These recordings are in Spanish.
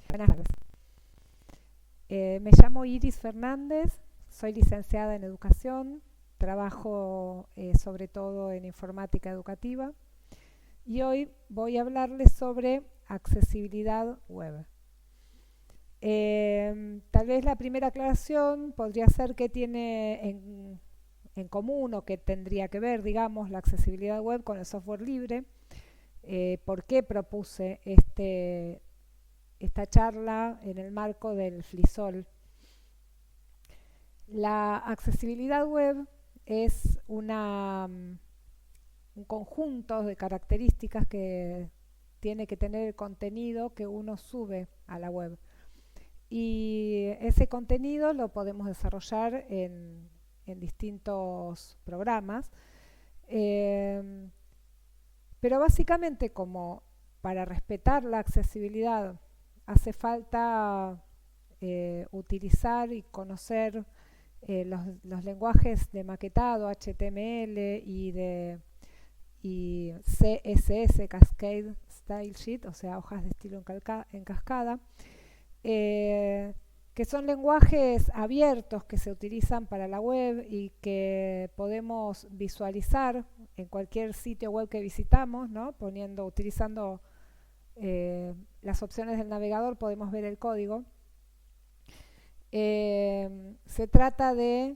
Buenas tardes. Me llamo Iris Fernández, soy licenciada en educación, trabajo sobre todo en informática educativa y hoy voy a hablarles sobre accesibilidad web. Tal vez la primera aclaración podría ser qué tiene en común o qué tendría que ver, digamos, la accesibilidad web con el software libre. ¿Por qué propuse esta charla en el marco del FLISOL? La accesibilidad web es un conjunto de características que tiene que tener el contenido que uno sube a la web. Y ese contenido lo podemos desarrollar en distintos programas. Pero básicamente, como para respetar la accesibilidad hace falta utilizar y conocer los lenguajes de maquetado, HTML y CSS, Cascade Style Sheet, o sea, hojas de estilo en cascada, que son lenguajes abiertos que se utilizan para la web y que podemos visualizar en cualquier sitio web que visitamos, ¿no? Utilizando las opciones del navegador podemos ver el código. Se trata de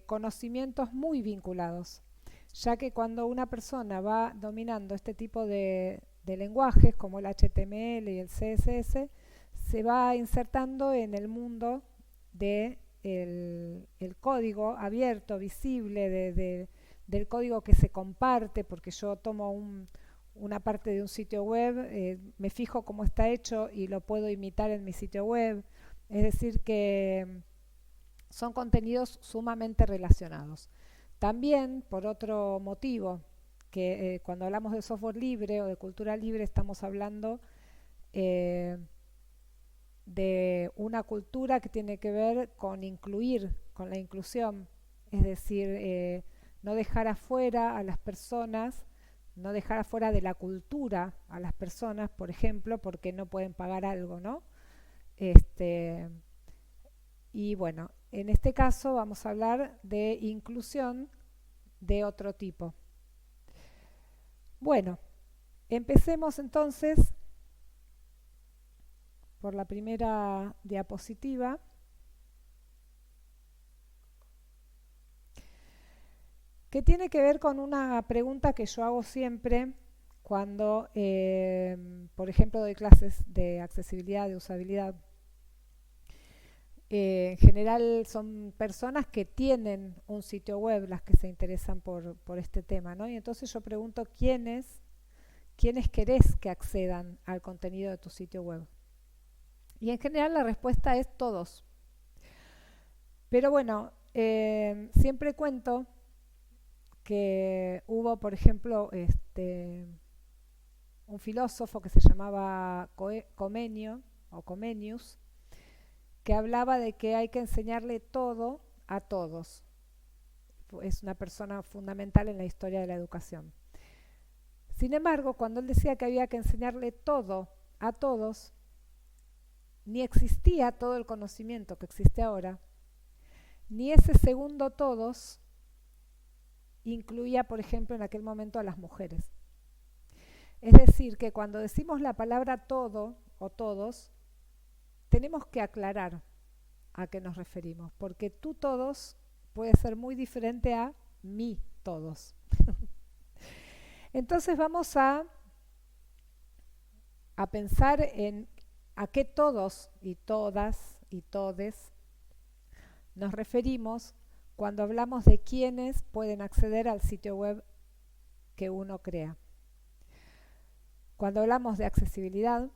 conocimientos muy vinculados, ya que cuando una persona va dominando este tipo de lenguajes como el HTML y el CSS, se va insertando en el mundo del código abierto, visible, del código que se comparte, porque yo tomo una parte de un sitio web, me fijo cómo está hecho y lo puedo imitar en mi sitio web. Es decir, que son contenidos sumamente relacionados. También, por otro motivo, que cuando hablamos de software libre o de cultura libre estamos hablando de una cultura que tiene que ver con incluir, con la inclusión, es decir, no dejar afuera a las personas, no dejar afuera de la cultura a las personas, por ejemplo, porque no pueden pagar algo, ¿no? Y bueno, en este caso vamos a hablar de inclusión de otro tipo. Bueno, empecemos entonces por la primera diapositiva. Que tiene que ver con una pregunta que yo hago siempre cuando, por ejemplo, doy clases de accesibilidad, de usabilidad. En general son personas que tienen un sitio web las que se interesan por este tema, ¿no? Y entonces yo pregunto quiénes querés que accedan al contenido de tu sitio web. Y en general la respuesta es todos. Pero bueno, siempre cuento que hubo, por ejemplo, un filósofo que se llamaba Comenius, que hablaba de que hay que enseñarle todo a todos. Es una persona fundamental en la historia de la educación. Sin embargo, cuando él decía que había que enseñarle todo a todos, ni existía todo el conocimiento que existe ahora, ni ese segundo todos incluía, por ejemplo, en aquel momento a las mujeres. Es decir, que cuando decimos la palabra todo o todos, tenemos que aclarar a qué nos referimos, porque tú todos puede ser muy diferente a mí todos. Entonces vamos a pensar en a qué todos y todas y todes nos referimos cuando hablamos de quiénes pueden acceder al sitio web que uno crea. Cuando hablamos de accesibilidad,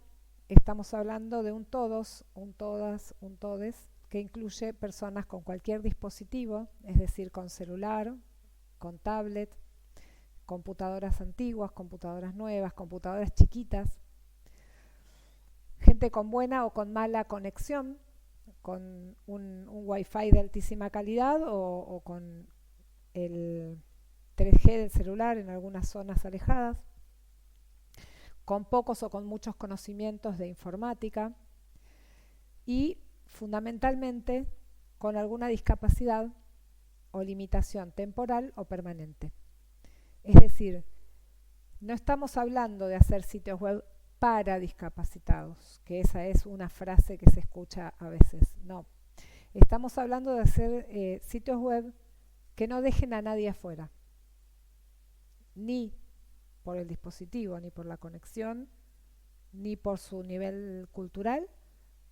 estamos hablando de un todos, un todas, un todes, que incluye personas con cualquier dispositivo, es decir, con celular, con tablet, computadoras antiguas, computadoras nuevas, computadoras chiquitas, gente con buena o con mala conexión, con un Wi-Fi de altísima calidad o con el 3G del celular en algunas zonas alejadas, con pocos o con muchos conocimientos de informática y fundamentalmente con alguna discapacidad o limitación temporal o permanente. Es decir, no estamos hablando de hacer sitios web para discapacitados, que esa es una frase que se escucha a veces. No, estamos hablando de hacer sitios web que no dejen a nadie afuera, ni por el dispositivo, ni por la conexión, ni por su nivel cultural,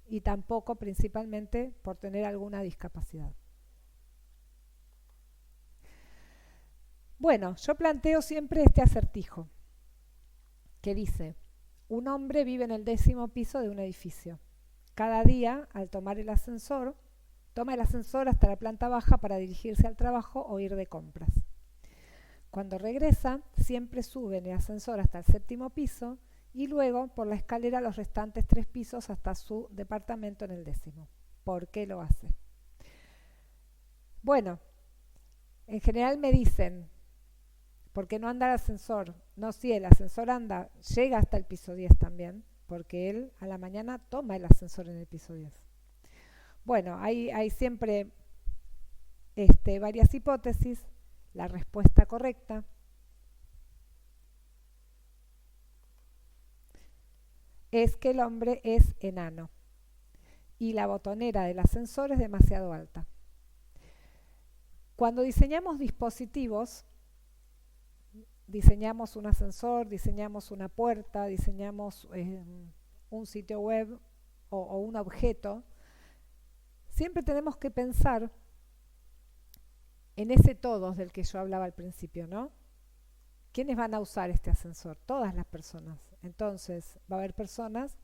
y tampoco principalmente por tener alguna discapacidad. Bueno, yo planteo siempre este acertijo que dice: un hombre vive en el 10º piso de un edificio. Cada día, al tomar el ascensor, toma el ascensor hasta la planta baja para dirigirse al trabajo o ir de compras. Cuando regresa, siempre sube en el ascensor hasta el 7º piso y luego por la escalera los restantes 3 pisos hasta su departamento en el 10º. ¿Por qué lo hace? Bueno, en general me dicen, ¿por qué no anda el ascensor? No, sí, el ascensor anda, llega hasta el piso 10 también, porque él a la mañana toma el ascensor en el piso 10. Bueno, hay siempre varias hipótesis. La respuesta correcta es que el hombre es enano y la botonera del ascensor es demasiado alta. Cuando diseñamos dispositivos, diseñamos un ascensor, diseñamos una puerta, diseñamos un sitio web o un objeto, siempre tenemos que pensar en ese todos del que yo hablaba al principio, ¿no? ¿Quiénes van a usar este ascensor? Todas las personas. Entonces, va a haber personas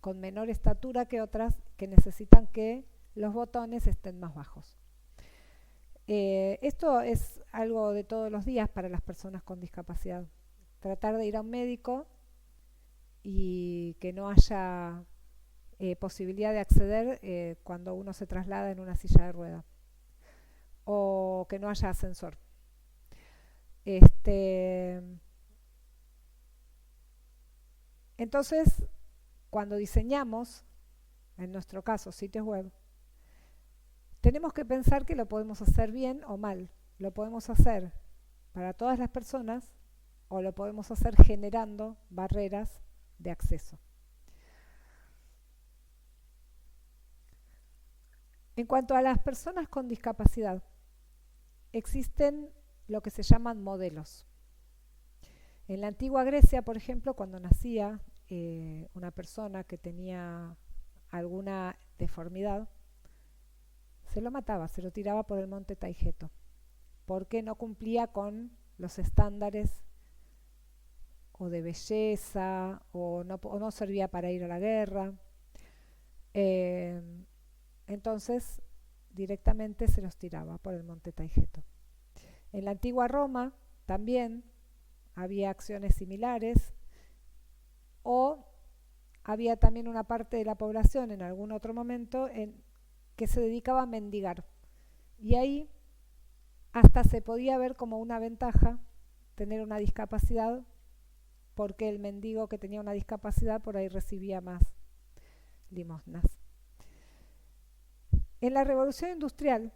con menor estatura que otras que necesitan que los botones estén más bajos. Esto es algo de todos los días para las personas con discapacidad. Tratar de ir a un médico y que no haya posibilidad de acceder cuando uno se traslada en una silla de rueda, o que no haya ascensor. Entonces, cuando diseñamos, en nuestro caso, sitios web, tenemos que pensar que lo podemos hacer bien o mal. Lo podemos hacer para todas las personas o lo podemos hacer generando barreras de acceso. En cuanto a las personas con discapacidad, existen lo que se llaman modelos. En la antigua Grecia, por ejemplo, cuando nacía una persona que tenía alguna deformidad, se lo mataba, se lo tiraba por el monte Taigeto, porque no cumplía con los estándares o de belleza o no servía para ir a la guerra. Entonces, directamente se los tiraba por el monte Taigeto. En la antigua Roma también había acciones similares, o había también una parte de la población en algún otro momento que se dedicaba a mendigar. Y ahí hasta se podía ver como una ventaja tener una discapacidad, porque el mendigo que tenía una discapacidad por ahí recibía más limosnas. En la Revolución Industrial,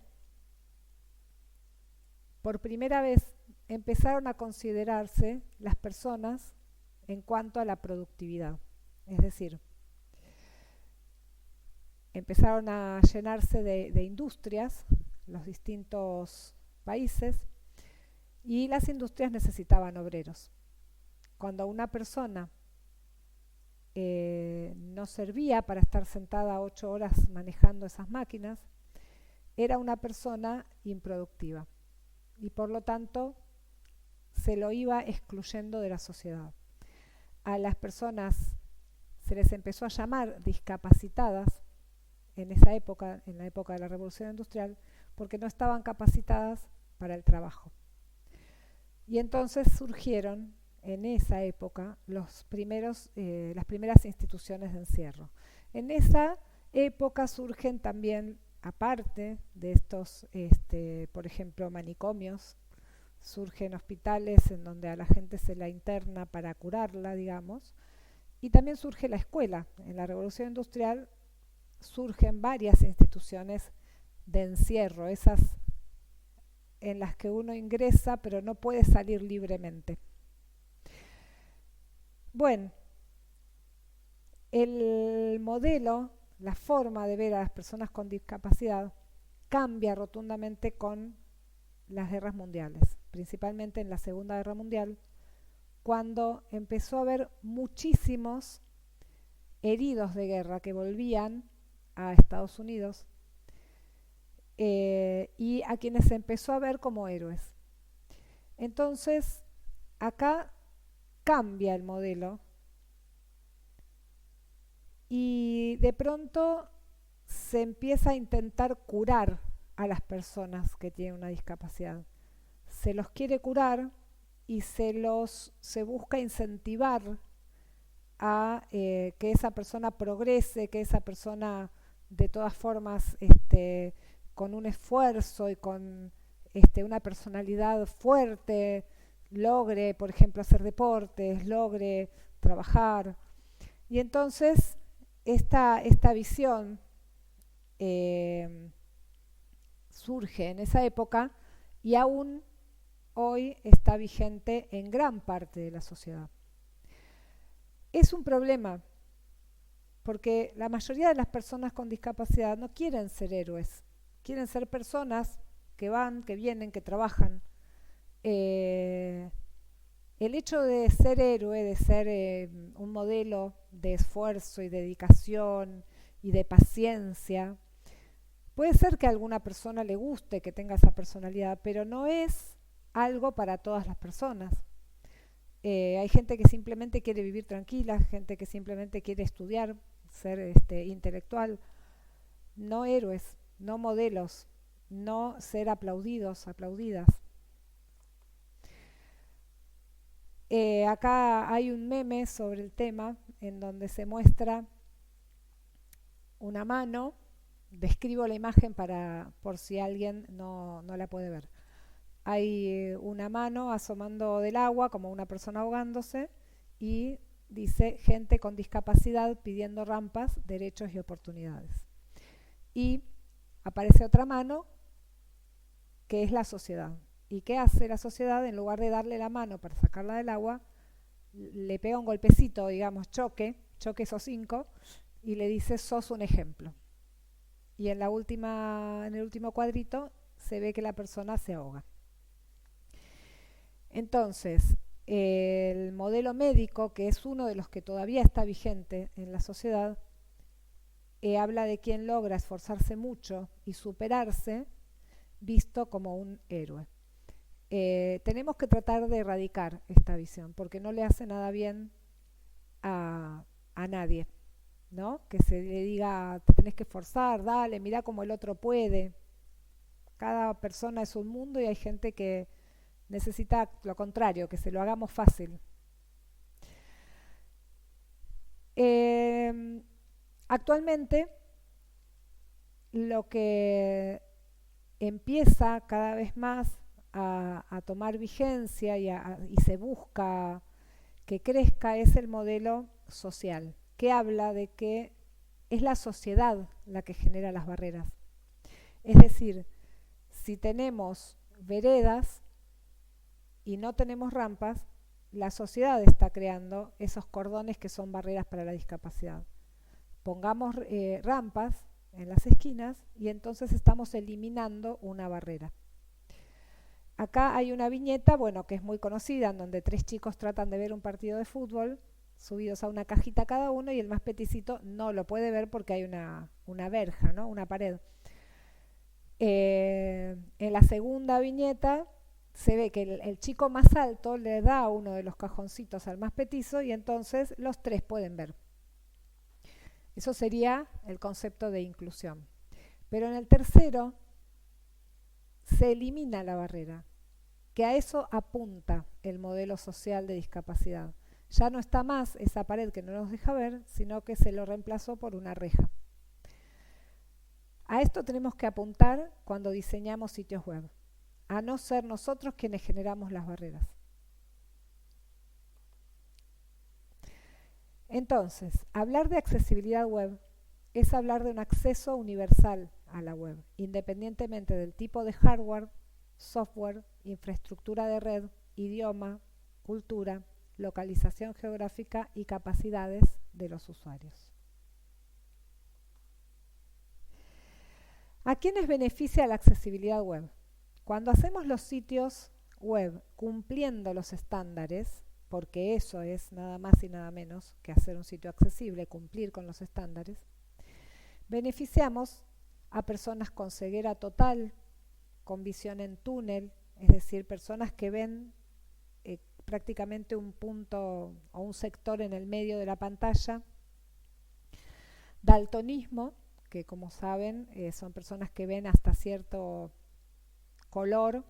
por primera vez empezaron a considerarse las personas en cuanto a la productividad. Es decir, empezaron a llenarse de industrias los distintos países, y las industrias necesitaban obreros. Cuando una persona no servía para estar sentada 8 horas manejando esas máquinas, era una persona improductiva y por lo tanto se lo iba excluyendo de la sociedad. A las personas se les empezó a llamar discapacitadas en esa época, en la época de la Revolución Industrial, porque no estaban capacitadas para el trabajo. Y entonces surgieron en esa época las primeras instituciones de encierro. En esa época surgen también, aparte de estos, por ejemplo, manicomios, surgen hospitales en donde a la gente se la interna para curarla, digamos, Y también surge la escuela. En la Revolución Industrial surgen varias instituciones de encierro, esas en las que uno ingresa pero no puede salir libremente. Bueno, el modelo, la forma de ver a las personas con discapacidad cambia rotundamente con las guerras mundiales, principalmente en la Segunda Guerra Mundial, cuando empezó a haber muchísimos heridos de guerra que volvían a Estados Unidos y a quienes se empezó a ver como héroes. Entonces, acá cambia el modelo y de pronto se empieza a intentar curar a las personas que tienen una discapacidad. Se los quiere curar y se busca incentivar a que esa persona progrese, que esa persona de todas formas con un esfuerzo y con una personalidad fuerte logre, por ejemplo, hacer deportes, logre trabajar. Y entonces esta visión surge en esa época y aún hoy está vigente en gran parte de la sociedad. Es un problema porque la mayoría de las personas con discapacidad no quieren ser héroes, quieren ser personas que van, que vienen, que trabajan. El hecho de ser héroe, de ser un modelo de esfuerzo y dedicación y de paciencia, puede ser que a alguna persona le guste que tenga esa personalidad, pero no es algo para todas las personas. Hay gente que simplemente quiere vivir tranquila, gente que simplemente quiere estudiar, ser intelectual, no héroes, no modelos, no ser aplaudidos, aplaudidas. Acá hay un meme sobre el tema en donde se muestra una mano. Describo la imagen por si alguien no la puede ver. Hay una mano asomando del agua como una persona ahogándose y dice gente con discapacidad pidiendo rampas, derechos y oportunidades. Y aparece otra mano que es la sociedad. ¿Y qué hace la sociedad? En lugar de darle la mano para sacarla del agua, le pega un golpecito, digamos, choque esos 5 y le dice sos un ejemplo. Y en el último cuadrito se ve que la persona se ahoga. Entonces, el modelo médico, que es uno de los que todavía está vigente en la sociedad, habla de quien logra esforzarse mucho y superarse, visto como un héroe. Tenemos que tratar de erradicar esta visión, porque no le hace nada bien a nadie, ¿no? Que se le diga, te tenés que esforzar, dale, mirá como el otro puede. Cada persona es un mundo y hay gente que necesita lo contrario, que se lo hagamos fácil. Actualmente, lo que empieza cada vez más a tomar vigencia y se busca que crezca es el modelo social, que habla de que es la sociedad la que genera las barreras. Es decir, si tenemos veredas y no tenemos rampas, la sociedad está creando esos cordones que son barreras para la discapacidad. Pongamos rampas en las esquinas y entonces estamos eliminando una barrera. Acá hay una viñeta, bueno, que es muy conocida, en donde 3 chicos tratan de ver un partido de fútbol, subidos a una cajita cada uno, y el más peticito no lo puede ver porque hay una verja, ¿no? Una pared. En la segunda viñeta se ve que el chico más alto le da uno de los cajoncitos al más petizo y entonces los 3 pueden ver. Eso sería el concepto de inclusión. Pero en el tercero se elimina la barrera, que a eso apunta el modelo social de discapacidad. Ya no está más esa pared que no nos deja ver, sino que se lo reemplazó por una reja. A esto tenemos que apuntar cuando diseñamos sitios web, a no ser nosotros quienes generamos las barreras. Entonces, hablar de accesibilidad web es hablar de un acceso universal a la web, independientemente del tipo de hardware, software, infraestructura de red, idioma, cultura, localización geográfica y capacidades de los usuarios. ¿A quiénes beneficia la accesibilidad web? Cuando hacemos los sitios web cumpliendo los estándares, porque eso es nada más y nada menos que hacer un sitio accesible, cumplir con los estándares, beneficiamos a personas con ceguera total, con visión en túnel, es decir, personas que ven prácticamente un punto o un sector en el medio de la pantalla, daltonismo, que como saben son personas que ven hasta cierto color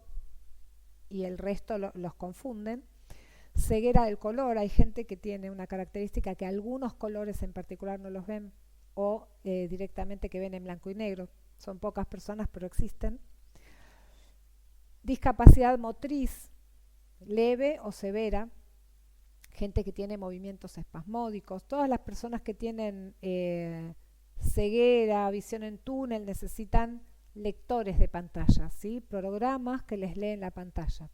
y el resto los confunden. Ceguera del color, hay gente que tiene una característica que algunos colores en particular no los ven, o directamente que ven en blanco y negro. Son pocas personas, pero existen. Discapacidad motriz, leve o severa, gente que tiene movimientos espasmódicos. Todas las personas que tienen ceguera, visión en túnel, necesitan lectores de pantalla, ¿sí? Programas que les leen la pantalla.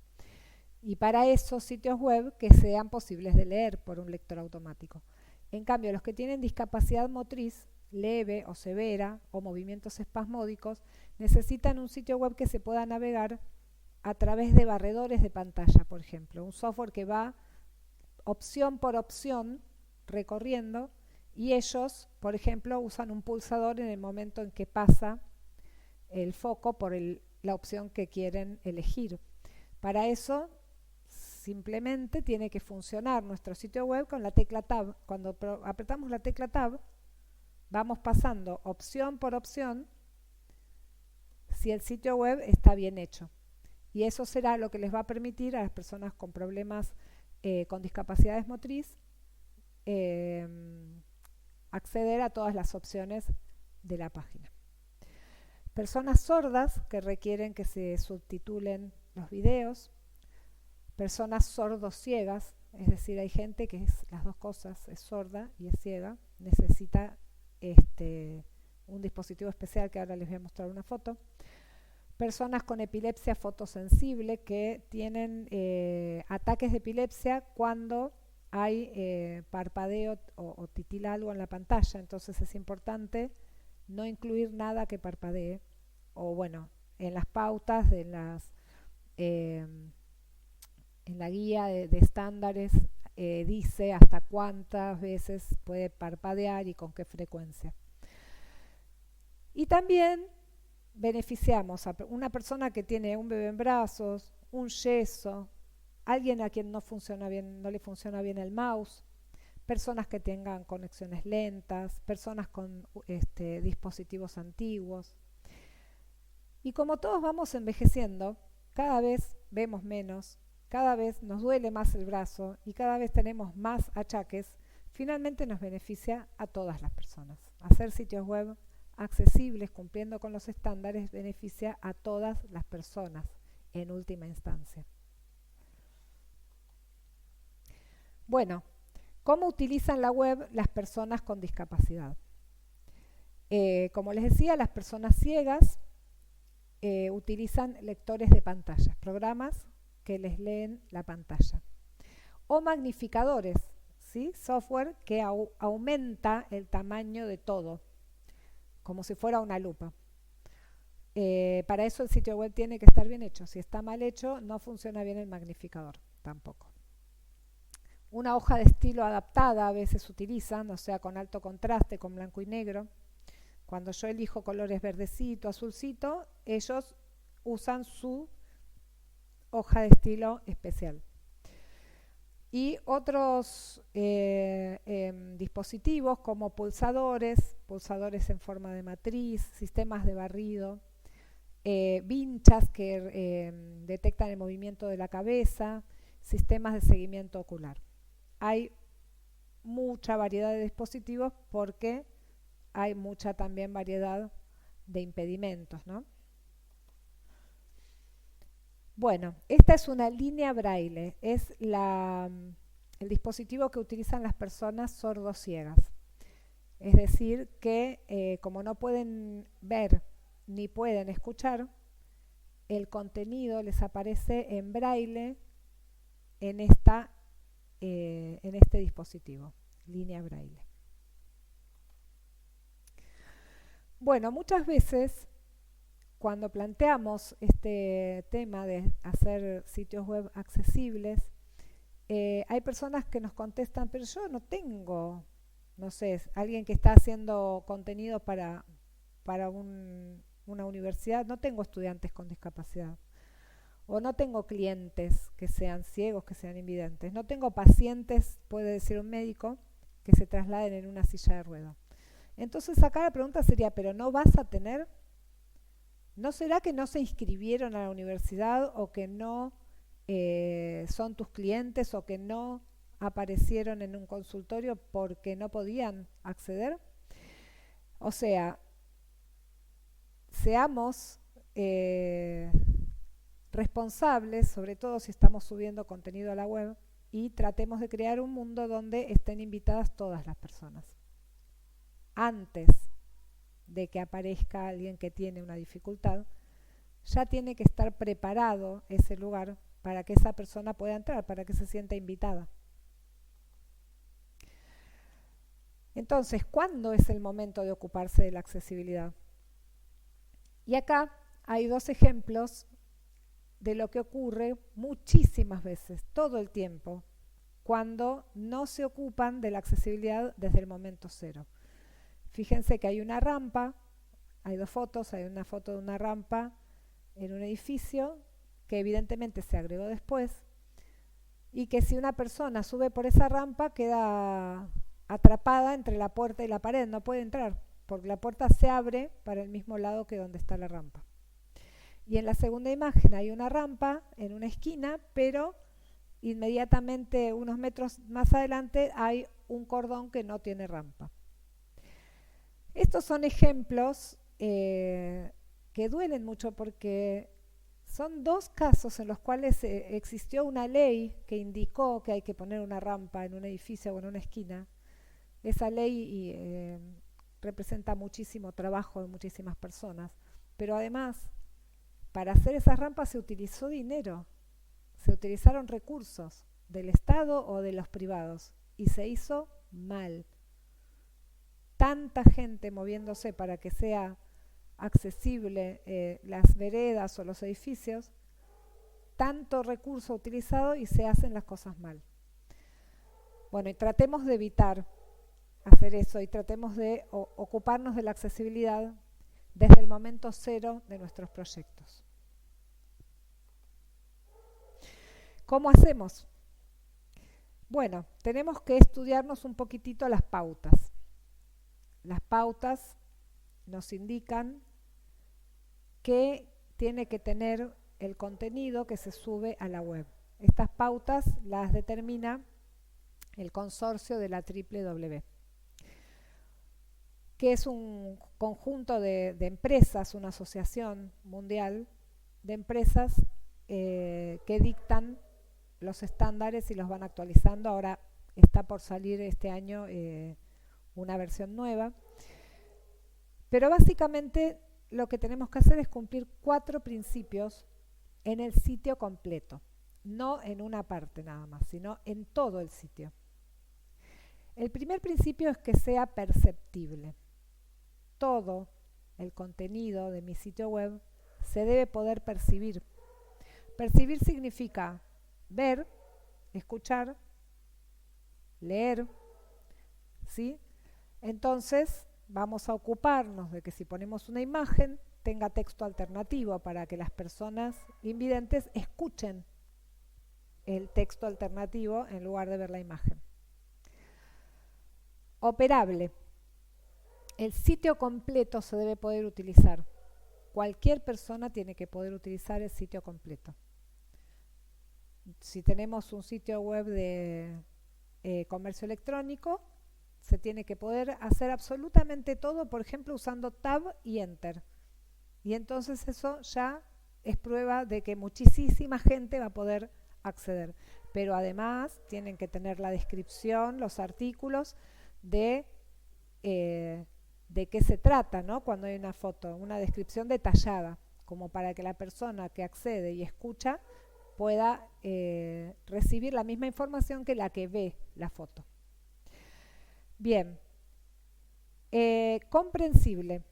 Y para eso sitios web que sean posibles de leer por un lector automático. En cambio, los que tienen discapacidad motriz, leve o severa, o movimientos espasmódicos, necesitan un sitio web que se pueda navegar a través de barredores de pantalla, por ejemplo. Un software que va opción por opción recorriendo, y ellos, por ejemplo, usan un pulsador en el momento en que pasa el foco por la opción que quieren elegir. Para eso simplemente tiene que funcionar nuestro sitio web con la tecla Tab. Cuando apretamos la tecla Tab, vamos pasando opción por opción si el sitio web está bien hecho. Y eso será lo que les va a permitir a las personas con problemas, con discapacidades motriz, acceder a todas las opciones de la página. Personas sordas que requieren que se subtitulen los videos. Personas sordociegas, es decir, hay gente que es las dos cosas, es sorda y es ciega, necesita un dispositivo especial que ahora les voy a mostrar una foto. Personas con epilepsia fotosensible que tienen ataques de epilepsia cuando hay parpadeo o titila algo en la pantalla, entonces es importante no incluir nada que parpadee, o bueno, en las pautas de en la guía de estándares dice hasta cuántas veces puede parpadear y con qué frecuencia. Y también beneficiamos a una persona que tiene un bebé en brazos, un yeso, alguien a quien no le funciona bien el mouse, personas que tengan conexiones lentas, personas con dispositivos antiguos. Y como todos vamos envejeciendo, cada vez vemos menos, cada vez nos duele más el brazo y cada vez tenemos más achaques, finalmente nos beneficia a todas las personas. Hacer sitios web accesibles, cumpliendo con los estándares, beneficia a todas las personas en última instancia. Bueno, ¿cómo utilizan la web las personas con discapacidad? Como les decía, las personas ciegas utilizan lectores de pantallas, programas que les leen la pantalla. O magnificadores, ¿sí? Software que aumenta el tamaño de todo, como si fuera una lupa. Para eso el sitio web tiene que estar bien hecho. Si está mal hecho, no funciona bien el magnificador tampoco. Una hoja de estilo adaptada a veces utilizan, o sea, con alto contraste, con blanco y negro. Cuando yo elijo colores verdecito, azulcito, ellos usan su hoja de estilo especial. Y otros dispositivos como pulsadores en forma de matriz, sistemas de barrido, vinchas que detectan el movimiento de la cabeza, sistemas de seguimiento ocular. Hay mucha variedad de dispositivos porque hay mucha también variedad de impedimentos, ¿no? Bueno, esta es una línea braille, es la el dispositivo que utilizan las personas sordociegas. Es decir, que como no pueden ver ni pueden escuchar, el contenido les aparece en braille en este dispositivo, línea braille. Bueno, muchas veces cuando planteamos este tema de hacer sitios web accesibles, hay personas que nos contestan, pero yo no tengo, no sé, alguien que está haciendo contenido para una universidad, no tengo estudiantes con discapacidad. O no tengo clientes que sean ciegos, que sean invidentes. No tengo pacientes, puede decir un médico, que se trasladen en una silla de ruedas. Entonces acá la pregunta sería, ¿pero no vas a tener? ¿No será que no se inscribieron a la universidad o que no son tus clientes o que no aparecieron en un consultorio porque no podían acceder? O sea, seamos responsables, sobre todo si estamos subiendo contenido a la web, y tratemos de crear un mundo donde estén invitadas todas las personas. Antes de que aparezca alguien que tiene una dificultad, ya tiene que estar preparado ese lugar para que esa persona pueda entrar, para que se sienta invitada. Entonces, ¿cuándo es el momento de ocuparse de la accesibilidad? Y acá hay dos ejemplos de lo que ocurre muchísimas veces, todo el tiempo, cuando no se ocupan de la accesibilidad desde el momento cero. Fíjense que hay una rampa, hay dos fotos, hay una foto de una rampa en un edificio que evidentemente se agregó después y que si una persona sube por esa rampa queda atrapada entre la puerta y la pared, no puede entrar porque la puerta se abre para el mismo lado que donde está la rampa. Y en la segunda imagen hay una rampa en una esquina, pero inmediatamente unos metros más adelante hay un cordón que no tiene rampa. Estos son ejemplos que duelen mucho porque son dos casos en los cuales existió una ley que indicó que hay que poner una rampa en un edificio o en una esquina. Esa ley representa muchísimo trabajo de muchísimas personas, pero además para hacer esas rampas se utilizó dinero, se utilizaron recursos del Estado o de los privados y se hizo mal. Tanta gente moviéndose para que sea accesible las veredas o los edificios, tanto recurso utilizado y se hacen las cosas mal. Bueno, y tratemos de evitar hacer eso y tratemos de ocuparnos de la accesibilidad desde el momento cero de nuestros proyectos. ¿Cómo hacemos? Bueno, tenemos que estudiarnos un poquitito las pautas. Las pautas nos indican qué tiene que tener el contenido que se sube a la web. Estas pautas las determina el consorcio de la WWW, que es un conjunto de empresas, una asociación mundial de empresas que dictan los estándares y los van actualizando. Ahora está por salir este año una versión nueva. Pero básicamente lo que tenemos que hacer es cumplir 4 principios en el sitio completo, no en una parte nada más, sino en todo el sitio. El primer principio es que sea perceptible. Todo el contenido de mi sitio web se debe poder percibir. Percibir significa ver, escuchar, leer, ¿sí? Entonces vamos a ocuparnos de que si ponemos una imagen tenga texto alternativo para que las personas invidentes escuchen el texto alternativo en lugar de ver la imagen. Operable. El sitio completo se debe poder utilizar. Cualquier persona tiene que poder utilizar el sitio completo. Si tenemos un sitio web de comercio electrónico, se tiene que poder hacer absolutamente todo, por ejemplo, usando Tab y Enter. Y entonces eso ya es prueba de que muchísima gente va a poder acceder. pero además tienen que tener la descripción, los artículos de, de qué se trata, ¿no? Cuando hay una foto, una descripción detallada, como para que la persona que accede y escucha pueda recibir la misma información que la que ve la foto. Bien, comprensible.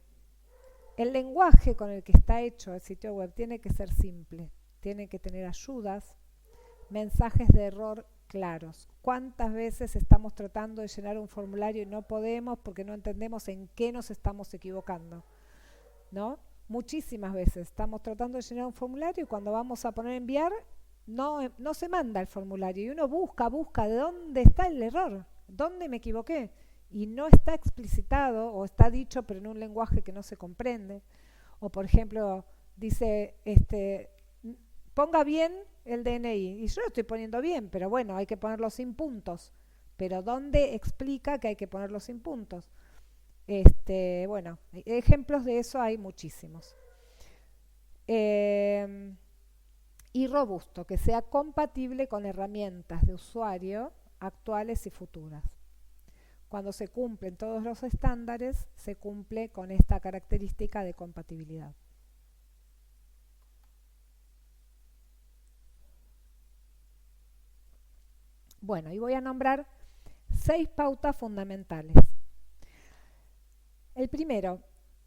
El lenguaje con el que está hecho el sitio web tiene que ser simple, tiene que tener ayudas, mensajes de error claros. ¿Cuántas veces estamos tratando de llenar un formulario y no podemos porque no entendemos en qué nos estamos equivocando? ¿No? Muchísimas veces estamos tratando de llenar un formulario y cuando vamos a poner enviar no se manda el formulario y uno busca de dónde está el error, dónde me equivoqué, y no está explicitado o está dicho pero en un lenguaje que no se comprende. O por ejemplo dice ponga bien el DNI, y yo lo estoy poniendo bien, pero bueno, hay que ponerlo sin puntos. Pero ¿dónde explica que hay que ponerlo sin puntos? Bueno, ejemplos de eso hay muchísimos. Y robusto, que sea compatible con herramientas de usuario actuales y futuras. Cuando se cumplen todos los estándares, se cumple con esta característica de compatibilidad. Bueno, y voy a nombrar 6 pautas fundamentales. El primero,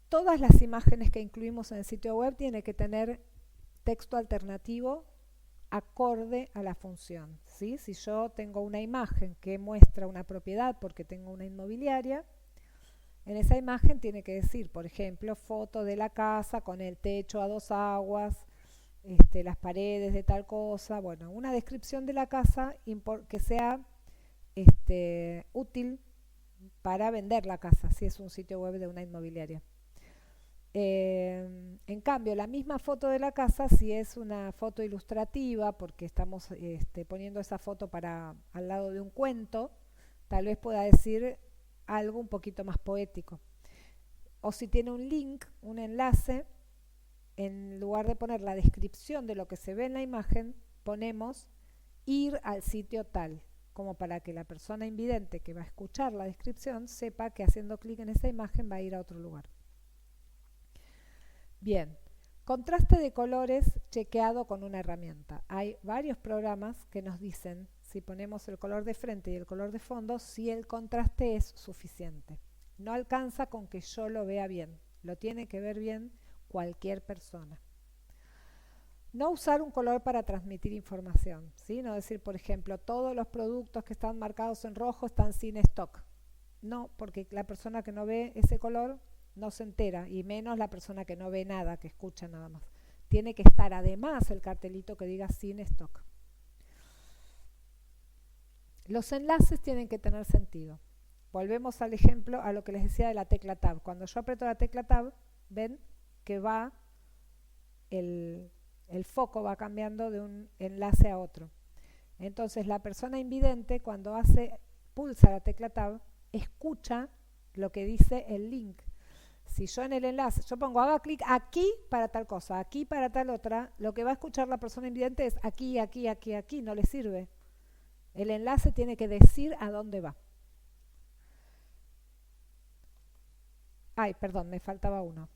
todas las imágenes que incluimos en el sitio web tienen que tener texto alternativo acorde a la función, ¿sí? Si yo tengo una imagen que muestra una propiedad porque tengo una inmobiliaria, en esa imagen tiene que decir, por ejemplo, foto de la casa con el techo a 2 aguas, las paredes de tal cosa, bueno, una descripción de la casa que sea útil para vender la casa, si es un sitio web de una inmobiliaria. En cambio, la misma foto de la casa, si es una foto ilustrativa, porque estamos poniendo esa foto al lado de un cuento, tal vez pueda decir algo un poquito más poético. O si tiene un link, un enlace, en lugar de poner la descripción de lo que se ve en la imagen, ponemos ir al sitio tal, como para que la persona invidente que va a escuchar la descripción sepa que haciendo clic en esa imagen va a ir a otro lugar. Bien, contraste de colores chequeado con una herramienta. Hay varios programas que nos dicen, si ponemos el color de frente y el color de fondo, si el contraste es suficiente. No alcanza con que yo lo vea bien, lo tiene que ver bien cualquier persona. No usar un color para transmitir información, ¿sí? No decir, por ejemplo, todos los productos que están marcados en rojo están sin stock. No, porque la persona que no ve ese color no se entera, y menos la persona que no ve nada, que escucha nada más. Tiene que estar además el cartelito que diga sin stock. Los enlaces tienen que tener sentido. Volvemos al ejemplo, a lo que les decía de la tecla Tab. Cuando yo aprieto la tecla Tab, ven que va el foco va cambiando de un enlace a otro. Entonces la persona invidente, cuando pulsa la tecla Tab, escucha lo que dice el link. Si yo en el enlace, yo pongo haga clic aquí para tal cosa, aquí para tal otra, lo que va a escuchar la persona invidente es aquí, aquí, aquí, aquí, no le sirve. El enlace tiene que decir a dónde va. Ay, perdón, me faltaba uno.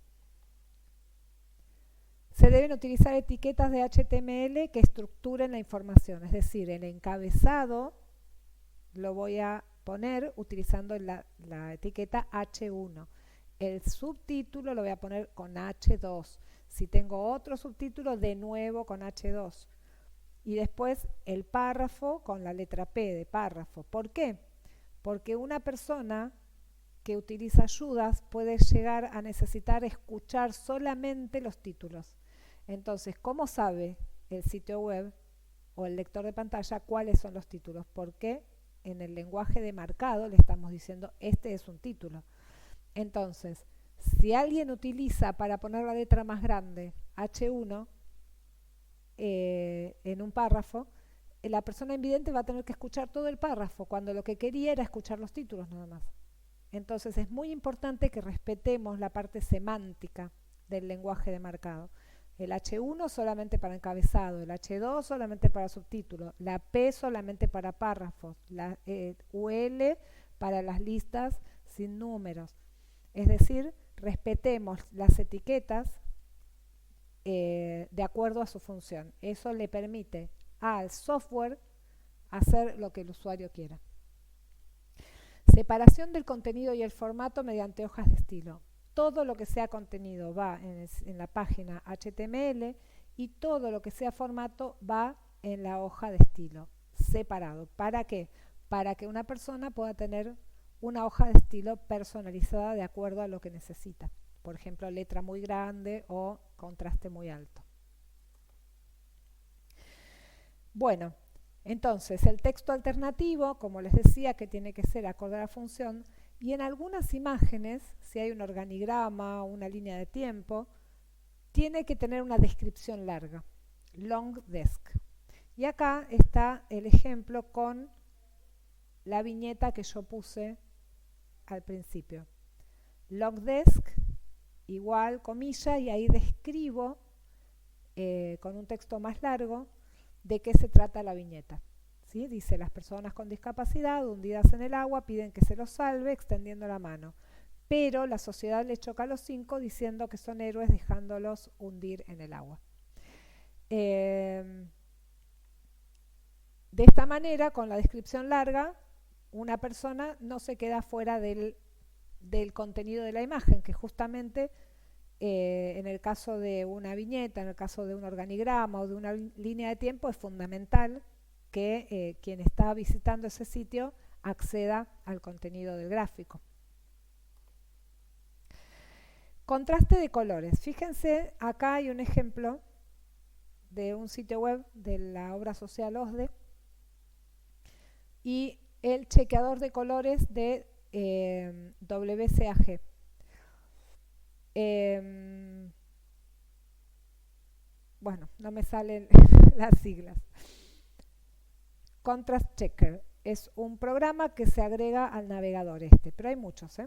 Se deben utilizar etiquetas de HTML que estructuren la información, es decir, el encabezado lo voy a poner utilizando la etiqueta H1. El subtítulo lo voy a poner con H2. Si tengo otro subtítulo, de nuevo con H2. Y después el párrafo con la letra P de párrafo. ¿Por qué? Porque una persona que utiliza ayudas puede llegar a necesitar escuchar solamente los títulos. Entonces, ¿cómo sabe el sitio web o el lector de pantalla cuáles son los títulos? Porque en el lenguaje de marcado le estamos diciendo este es un título. Entonces, si alguien utiliza para poner la letra más grande H1 en un párrafo, la persona invidente va a tener que escuchar todo el párrafo, cuando lo que quería era escuchar los títulos nada más. Entonces es muy importante que respetemos la parte semántica del lenguaje de marcado. El H1 solamente para encabezado, el H2 solamente para subtítulo, la P solamente para párrafos, la UL para las listas sin números. Es decir, respetemos las etiquetas de acuerdo a su función. Eso le permite al software hacer lo que el usuario quiera. Separación del contenido y el formato mediante hojas de estilo. Todo lo que sea contenido va en la página HTML y todo lo que sea formato va en la hoja de estilo, separado. ¿Para qué? Para que una persona pueda tener una hoja de estilo personalizada de acuerdo a lo que necesita. Por ejemplo, letra muy grande o contraste muy alto. Bueno, entonces el texto alternativo, como les decía, que tiene que ser acorde a la función, y en algunas imágenes, si hay un organigrama o una línea de tiempo, tiene que tener una descripción larga, long desk. Y acá está el ejemplo con la viñeta que yo puse al principio. Long desk igual comilla y ahí describo con un texto más largo de qué se trata la viñeta. ¿Sí? Dice, las personas con discapacidad hundidas en el agua piden que se los salve extendiendo la mano, pero la sociedad le choca a los 5 diciendo que son héroes dejándolos hundir en el agua. De esta manera, con la descripción larga, una persona no se queda fuera del contenido de la imagen, que justamente en el caso de una viñeta, en el caso de un organigrama o de una línea de tiempo, es fundamental que quien está visitando ese sitio acceda al contenido del gráfico. Contraste de colores. Fíjense, acá hay un ejemplo de un sitio web de la obra social OSDE y el chequeador de colores de WCAG. Bueno, no me salen las siglas. Contrast Checker es un programa que se agrega al navegador pero hay muchos.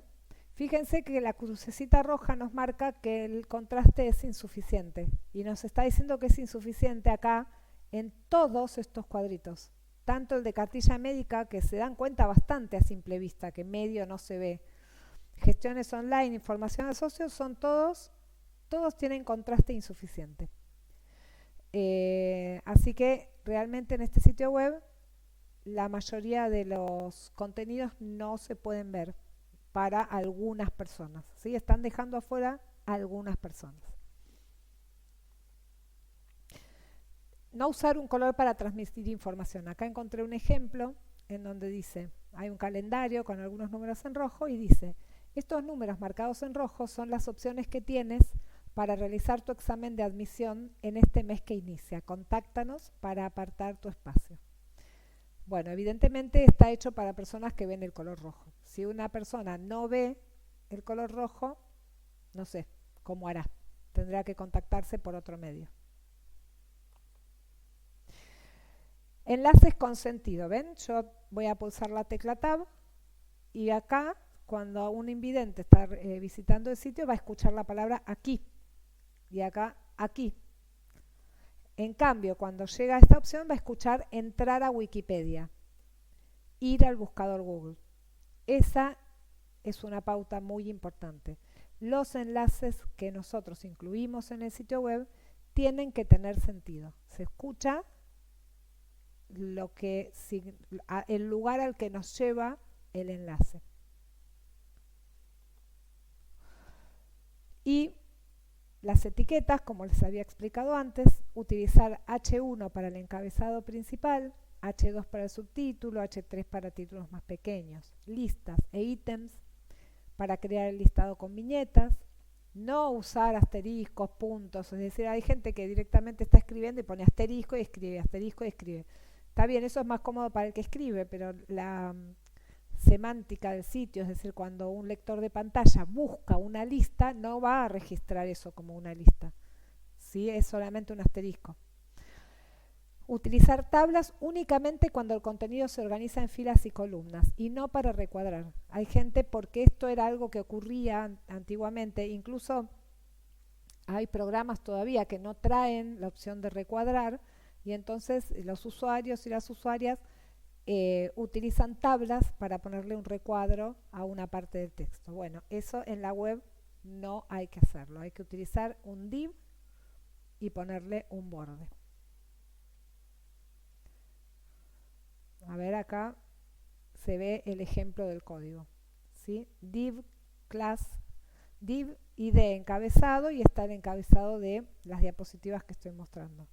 Fíjense que la crucecita roja nos marca que el contraste es insuficiente y nos está diciendo que es insuficiente acá en todos estos cuadritos. Tanto el de cartilla médica, que se dan cuenta bastante a simple vista, que medio no se ve. Gestiones online, información de socios, son todos tienen contraste insuficiente. Así que realmente en este sitio web la mayoría de los contenidos no se pueden ver para algunas personas. ¿Sí? Están dejando afuera a algunas personas. No usar un color para transmitir información. Acá encontré un ejemplo en donde dice, hay un calendario con algunos números en rojo y dice, estos números marcados en rojo son las opciones que tienes para realizar tu examen de admisión en este mes que inicia. Contáctanos para apartar tu espacio. Bueno, evidentemente está hecho para personas que ven el color rojo. Si una persona no ve el color rojo, no sé cómo hará. Tendrá que contactarse por otro medio. Enlaces con sentido. ¿Ven? Yo voy a pulsar la tecla Tab y acá, cuando un invidente está visitando el sitio, va a escuchar la palabra aquí y acá aquí. En cambio, cuando llega a esta opción va a escuchar entrar a Wikipedia, ir al buscador Google. Esa es una pauta muy importante. Los enlaces que nosotros incluimos en el sitio web tienen que tener sentido. Se escucha el lugar al que nos lleva el enlace. Y las etiquetas, como les había explicado antes, utilizar H1 para el encabezado principal, H2 para el subtítulo, H3 para títulos más pequeños, listas e ítems para crear el listado con viñetas, no usar asteriscos, puntos, es decir, hay gente que directamente está escribiendo y pone asterisco y escribe, asterisco y escribe. Está bien, eso es más cómodo para el que escribe, pero la semántica del sitio, es decir, cuando un lector de pantalla busca una lista, no va a registrar eso como una lista. ¿Sí? Es solamente un asterisco. Utilizar tablas únicamente cuando el contenido se organiza en filas y columnas y no para recuadrar. Hay gente, porque esto era algo que ocurría antiguamente, incluso hay programas todavía que no traen la opción de recuadrar y entonces los usuarios y las usuarias utilizan tablas para ponerle un recuadro a una parte del texto. Bueno, eso en la web no hay que hacerlo, hay que utilizar un div y ponerle un borde. A ver, acá se ve el ejemplo del código, ¿sí? Div class, div id encabezado, y está el encabezado de las diapositivas que estoy mostrando.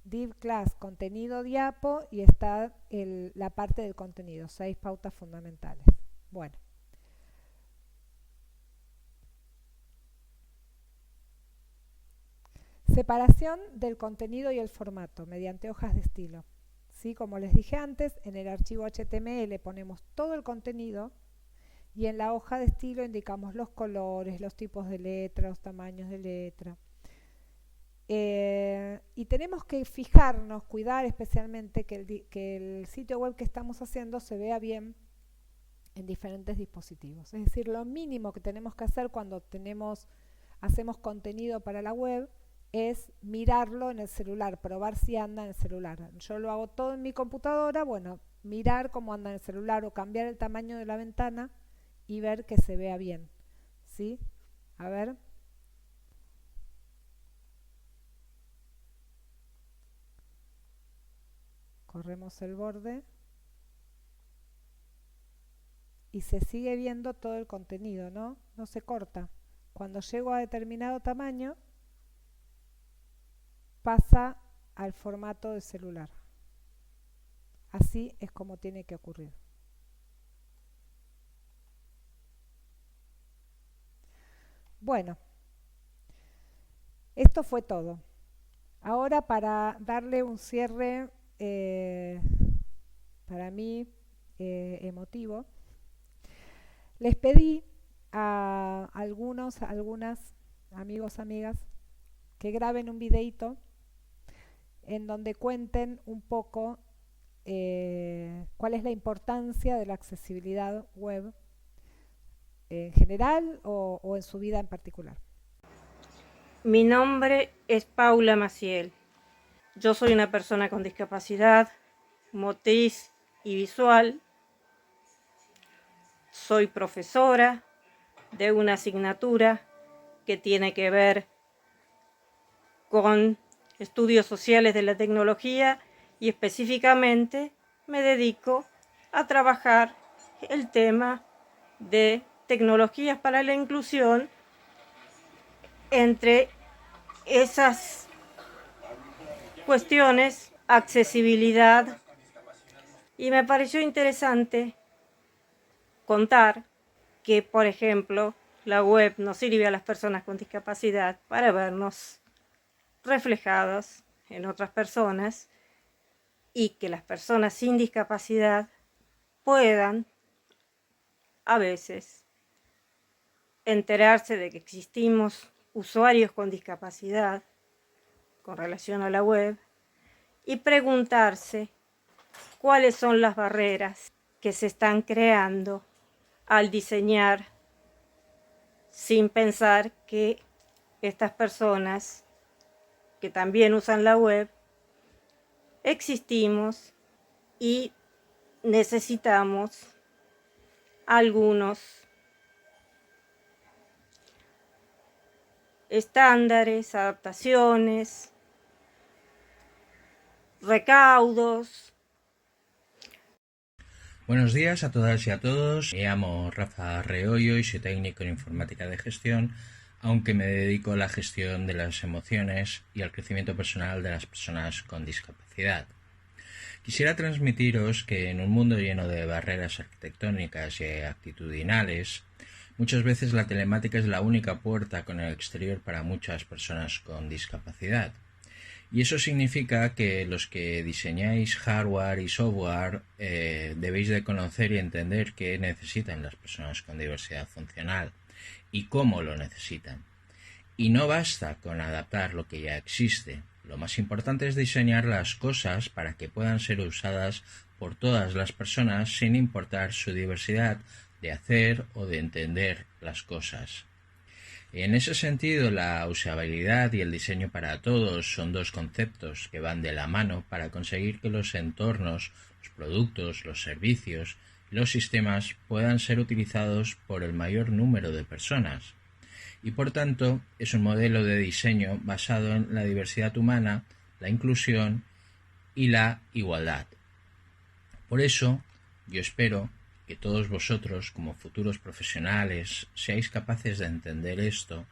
Div class contenido diapo, y está la parte del contenido, 6 pautas fundamentales. Bueno. Separación del contenido y el formato mediante hojas de estilo. ¿Sí? Como les dije antes, en el archivo HTML ponemos todo el contenido y en la hoja de estilo indicamos los colores, los tipos de letra, los tamaños de letra. Y tenemos que fijarnos, cuidar especialmente que el sitio web que estamos haciendo se vea bien en diferentes dispositivos. Es decir, lo mínimo que tenemos que hacer cuando hacemos contenido para la web es mirarlo en el celular, probar si anda en el celular. Yo lo hago todo en mi computadora, bueno, mirar cómo anda en el celular o cambiar el tamaño de la ventana y ver que se vea bien. ¿Sí? A ver. Corremos el borde y se sigue viendo todo el contenido, ¿no? No se corta. Cuando llego a determinado tamaño, pasa al formato de celular. Así es como tiene que ocurrir. Bueno, esto fue todo. Ahora, para darle un cierre para mí emotivo, les pedí a algunas amigos, amigas, que graben un videito en donde cuenten un poco cuál es la importancia de la accesibilidad web en general o en su vida en particular. Mi nombre es Paula Maciel. Yo soy una persona con discapacidad motriz y visual. Soy profesora de una asignatura que tiene que ver con estudios sociales de la tecnología y específicamente me dedico a trabajar el tema de tecnologías para la inclusión entre esas cuestiones, accesibilidad, y me pareció interesante contar que, por ejemplo, la web nos sirve a las personas con discapacidad para vernos reflejados en otras personas y que las personas sin discapacidad puedan a veces enterarse de que existimos usuarios con discapacidad con relación a la web y preguntarse cuáles son las barreras que se están creando al diseñar sin pensar que estas personas que también usan la web existimos y necesitamos algunos estándares, adaptaciones, recaudos. Buenos días a todas y a todos. Me llamo Rafa Reollo y soy técnico en informática de gestión, aunque me dedico a la gestión de las emociones y al crecimiento personal de las personas con discapacidad. Quisiera transmitiros que en un mundo lleno de barreras arquitectónicas y actitudinales, muchas veces la telemática es la única puerta con el exterior para muchas personas con discapacidad. Y eso significa que los que diseñáis hardware y software debéis de conocer y entender qué necesitan las personas con diversidad funcional y cómo lo necesitan. Y no basta con adaptar lo que ya existe. Lo más importante es diseñar las cosas para que puedan ser usadas por todas las personas sin importar su diversidad de hacer o de entender las cosas. En ese sentido, la usabilidad y el diseño para todos son dos conceptos que van de la mano para conseguir que los entornos, los productos, los servicios y los sistemas puedan ser utilizados por el mayor número de personas. Y por tanto, es un modelo de diseño basado en la diversidad humana, la inclusión y la igualdad. Por eso, yo espero que todos vosotros, como futuros profesionales, seáis capaces de entender esto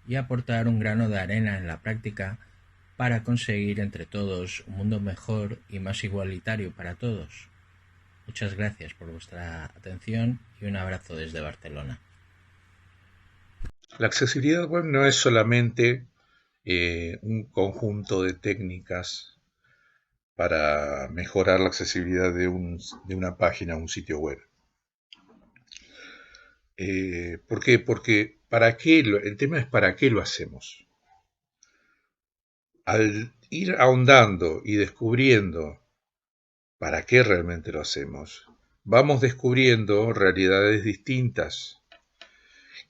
y aportar un grano de arena en la práctica para conseguir entre todos un mundo mejor y más igualitario para todos. Muchas gracias por vuestra atención y un abrazo desde Barcelona. La accesibilidad web no es solamente un conjunto de técnicas para mejorar la accesibilidad de una página o un sitio web. ¿Por qué? Porque el tema es para qué lo hacemos. Al ir ahondando y descubriendo para qué realmente lo hacemos, vamos descubriendo realidades distintas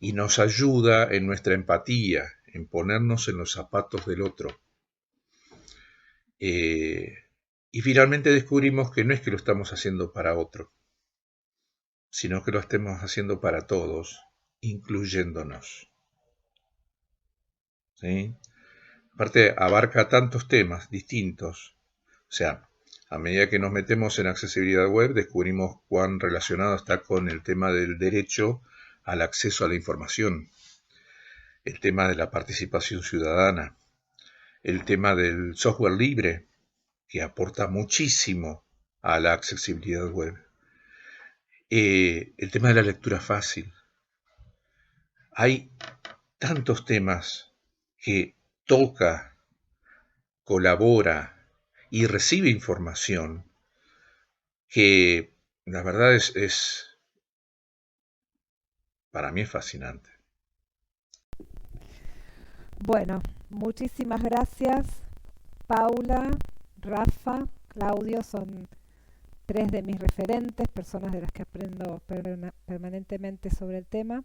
y nos ayuda en nuestra empatía, en ponernos en los zapatos del otro. Y finalmente descubrimos que no es que lo estamos haciendo para otro, sino que lo estemos haciendo para todos, incluyéndonos. ¿Sí? Aparte, abarca tantos temas distintos. O sea, a medida que nos metemos en accesibilidad web, descubrimos cuán relacionado está con el tema del derecho al acceso a la información, el tema de la participación ciudadana, el tema del software libre, que aporta muchísimo a la accesibilidad web, el tema de la lectura fácil. Hay tantos temas que toca, colabora y recibe información que la verdad para mí es fascinante. Bueno, muchísimas gracias, Paula, Rafa, Claudio, son tres de mis referentes, personas de las que aprendo permanentemente sobre el tema.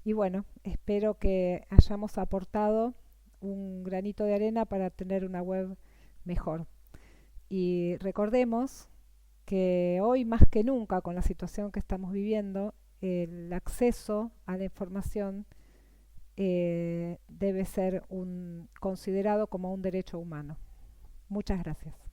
Y bueno, espero que hayamos aportado un granito de arena para tener una web mejor. Y recordemos que hoy más que nunca, con la situación que estamos viviendo, el acceso a la información debe ser considerado como un derecho humano. Muchas gracias.